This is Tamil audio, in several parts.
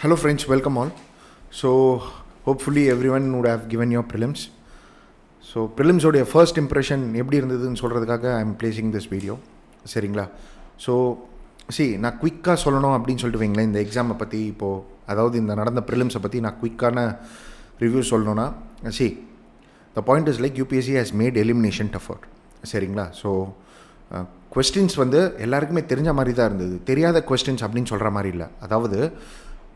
Hello friends, welcome all. So hopefully everyone would have given your prelims. So prelims oda first impression எப்படி இருந்ததுன்னு சொல்கிறதுக்காக I am placing this video. சரிங்களா? ஸோ நான் குயிக்காக சொல்லணும் அப்படின்னு சொல்லிட்டு வைங்களேன், இந்த எக்ஸாமை பற்றி இப்போது அதாவது இந்த நடந்த ப்ரிலிம்ஸை பற்றி நான் குயிக்கான ரிவ்யூ சொல்லணும்னா the point is like UPSC has made elimination tougher. சரிங்களா? ஸோ கொஸ்டின்ஸ் வந்து எல்லாருக்குமே தெரிஞ்ச மாதிரி தான் இருந்தது, தெரியாத கொஸ்டின்ஸ் அப்படின்னு சொல்கிற மாதிரி இல்லை. அதாவது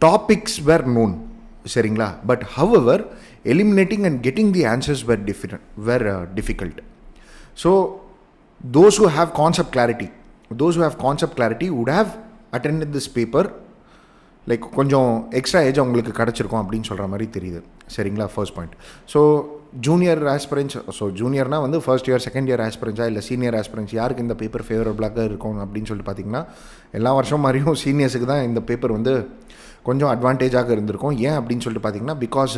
டாபிக்ஸ் வேர் நோன். சரிங்களா? But however eliminating and getting the answers were difficult. So those who have concept clarity would have attended this paper like கொஞ்சம் எக்ஸ்ட்ரா ஏஜ் அவங்களுக்கு கிடச்சிருக்கும் அப்படின்னு சொல்கிற மாதிரி தெரியுது. சரிங்களா? First point. So junior aspirants, so ஜூனியர்னால் வந்து ஃபர்ஸ்ட் இயர் செகண்ட் இயர் ஆஸ்பிரன்ஸா இல்லை சீனியர் ஆஸ்பிரன்ஸ், யாருக்கு இந்த பேப்பர் ஃபேவரபுளாக இருக்கும் அப்படின்னு சொல்லிட்டு பார்த்தீங்கன்னா எல்லா வருஷம் மாதிரியும் சீனியர்ஸுக்கு தான் இந்த பேப்பர் வந்து கொஞ்சம் அட்வான்டேஜாக இருந்திருக்கும். ஏன் அப்படின்னு சொல்லிட்டு பார்த்தீங்கன்னா பிகாஸ்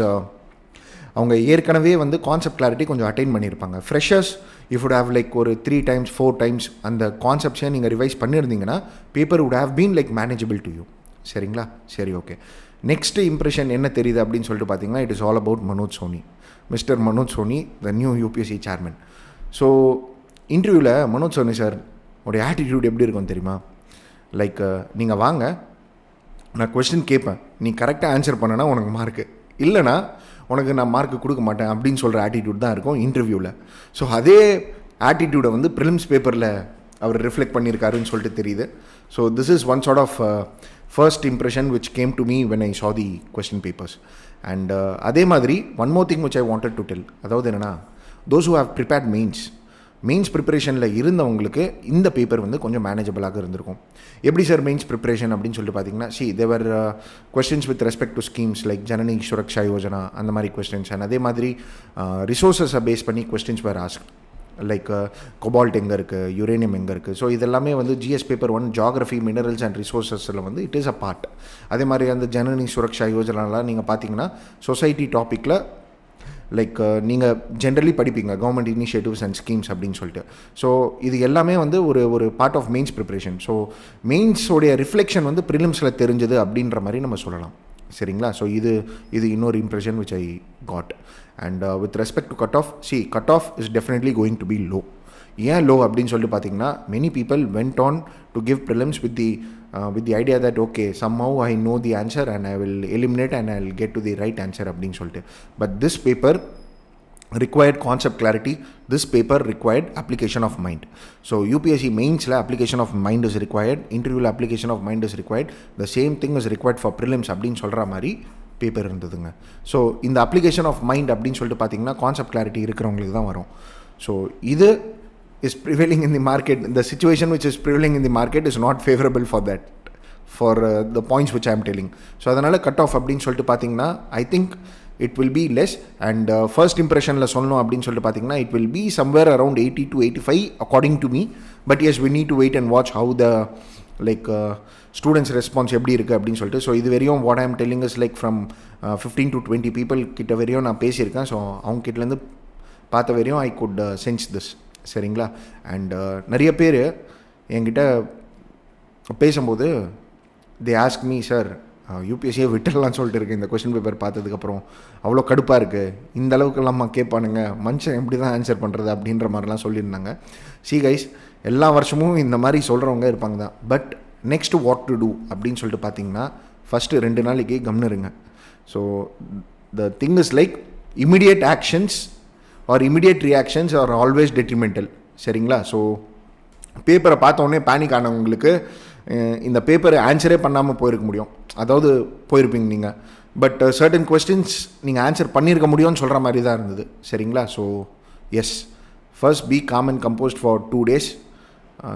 அவங்க ஏற்கனவே வந்து கான்செப்ட் கிளாரிட்டி கொஞ்சம் அட்டைன் பண்ணியிருப்பாங்க. Freshers if would have like ஒரு 3 times 4 times அந்த கான்செப்ட்ஸை நீங்கள் ரிவைஸ் பண்ணியிருந்தீங்கன்னா paper would have been like manageable to you. சரிங்களா? சரி, ஓகே. நெக்ஸ்ட்டு இம்ப்ரெஷன் என்ன தெரியுது அப்படின்னு சொல்லிட்டு பார்த்தீங்கன்னா it is all about Manoj Soni, mister Manoj Soni, the new UPSC chairman. So இன்டர்வியூவில் மனோஜ் சோனி சார் உடைய ஆட்டிடியூட் எப்படி இருக்கும் தெரியுமா? லைக் நீங்கள் வாங்க, நான் கொஸ்டின் கேட்பேன், நீ கரெக்டாக ஆன்சர் பண்ணனா உனக்கு மார்க்கு, இல்லைனா உனக்கு நான் மார்க்கு கொடுக்க மாட்டேன் அப்படின்னு சொல்கிற ஆட்டிடியூட் தான் இருக்கும் இன்டர்வியூவில். ஸோ அதே ஆட்டிடியூடை வந்து ப்ரிலிம்ஸ் பேப்பரில் அவர் ரிஃப்ளெக்ட் பண்ணியிருக்காருன்னு சொல்லிட்டு தெரியுது. So this is one sort of first impression which came to me when I saw the question papers. And அதே மாதிரி one more thing which I wanted to tell, அதாவது என்னென்னா those who have prepared mains ப்ரிப்பரேஷனில் இருந்தவங்களுக்கு இந்த பேப்பர் வந்து கொஞ்சம் மேனேஜபிளாக இருந்திருக்கும். எப்படி சார் மெயின்ஸ் ப்ரிப்பரேஷன் அப்படின்னு சொல்லிட்டு பார்த்தீங்கன்னா there were questions with respect to schemes like Janani Suraksha Yojana அந்த மாதிரி கொஸ்டின்ஸ். அண்ட் அதே மாதிரி ரிசோர்ஸஸை பேஸ் பண்ணி questions were ask like cobalt எங்கே இருக்குது, யுரேனியம் எங்கே இருக்குது. ஸோ இதெல்லாமே வந்து GS paper 1 geography minerals and ரிசோர்ஸஸில் வந்து இட் இஸ் அ பார்ட். அதே மாதிரி அந்த ஜனனி சுரக்ஷா யோஜனாலாம் நீங்கள் பார்த்தீங்கன்னா சொசைட்டி டாப்பிக்கில் லைக் நீங்கள் ஜென்ரலி படிப்பீங்க கவர்மெண்ட் இனிஷியேட்டிவ்ஸ் அண்ட் ஸ்கீம்ஸ் அப்படின்னு சொல்லிட்டு. ஸோ இது எல்லாமே வந்து ஒரு part of mains preparation. So மெயின்ஸோடைய ரிஃப்ளெக்ஷன் வந்து ப்ரிலிம்ஸில் தெரிஞ்சது அப்படின்ற மாதிரி நம்ம சொல்லலாம். சரிங்களா? ஸோ இது இன்னொரு impression which I got. And with respect to cut off is definitely going to be low. ஏன் லோ அப்படின்னு சொல்லிட்டு பார்த்தீங்கன்னா many people went on to give prelims with the idea that okay somehow I know the answer and I will eliminate and I will get to the right answer அப்படின்னு சொல்லிட்டு. But this paper required concept clarity, this paper required application of mind. So UPSC mains la application of mind is required, interview la application of mind is required, the same thing is required for prelims அப்படின் சொல்கிற மாதிரி பேப்பர் இருந்ததுங்க. ஸோ இந்த அப்ளிகேஷன் ஆஃப் மைண்ட் அப்படின்னு சொல்லிட்டு பார்த்தீங்கன்னா கான்செப்ட் கிளாரிட்டி இருக்கிறவங்களுக்கு தான் வரும். ஸோ இது is prevailing in the market, the situation which is prevailing in the market is not favorable for that, for the points which I am telling. So அதனால் கட் ஆஃப் அப்படின்னு சொல்லிட்டு பார்த்தீங்கன்னா I think it will be less. And first impressionல சொல்லணும் அப்படின்னு சொல்லிட்டு பார்த்தீங்கன்னா it will be somewhere around 80 to 85 according to me. But yes, we need to wait and watch how the like students response எப்படி இருக்குது அப்படின்னு சொல்லிட்டு. ஸோ இது வரையும் what I am telling is like from 15 to 20 people கிட்ட வரையும் நான் பேசியிருக்கேன். ஸோ அவங்க கிட்டேருந்து பார்த்த வரையும் I could sense this. சரிங்களா? அண்ட் நிறைய பேர் என்கிட்ட பேசும்போது தே ஆஸ்க் மீ சார் யூபிஎஸ்சியை விட்டுடலான்னு சொல்லிட்டு இருக்கேன் இந்த கொஸ்டின் பேப்பர் பார்த்ததுக்கப்புறம், அவ்வளோ கடுப்பாக இருக்குது, இந்த அளவுக்குலாமா கேட்பானுங்க, மனுஷன் எப்படி தான் ஆன்சர் பண்ணுறது அப்படின்ற மாதிரிலாம் சொல்லியிருந்தாங்க. கைஸ், எல்லா வருஷமும் இந்த மாதிரி சொல்கிறவங்க இருப்பாங்க தான். But next what to do அப்படின்னு சொல்லிட்டு பார்த்தீங்கன்னா ஃபஸ்ட்டு 2 நாளைக்கு கம்னு இருங்க. So the thing is like immediate actions are immediate reactions are always detrimental. சரிங்களா? ஸோ பேப்பரை பார்த்தோன்னே பேனிக் ஆனவங்களுக்கு இந்த பேப்பரை ஆன்சரே பண்ணாமல் போயிருக்க முடியும், அதாவது போயிருப்பீங்க நீங்கள். பட் சர்டன் கொஸ்டின்ஸ் நீங்கள் ஆன்சர் பண்ணியிருக்க முடியும்னு சொல்கிற மாதிரி தான் இருந்தது. சரிங்களா? So yes, first be calm and composed for 2 days.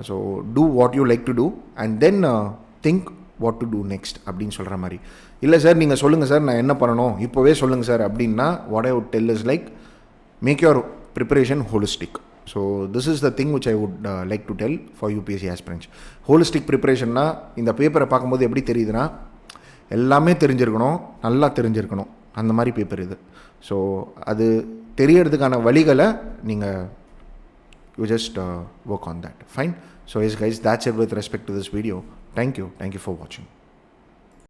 So do what you like to do and then think what to do next அப்படின்னு சொல்கிற மாதிரி. இல்லை சார் நீங்கள் சொல்லுங்கள் சார் நான் என்ன பண்ணணும் இப்போவே சொல்லுங்கள் சார் அப்படின்னா what I would del is like make your preparation holistic. So this is the thing which I would like to tell for UPSC aspirants. Holistic preparation na இந்த பேப்பரை பார்க்கும்போது எப்படி தெரியுதுன்னா எல்லாமே தெரிஞ்சிருக்கணும், நல்லா தெரிஞ்சிருக்கணும், அந்த மாதிரி பேப்பர் இது. ஸோ அது தெரியறதுக்கான வழிகளை நீங்கள் you just work on that. Fine. So yes guys, that's it with respect to this video. Thank you for watching.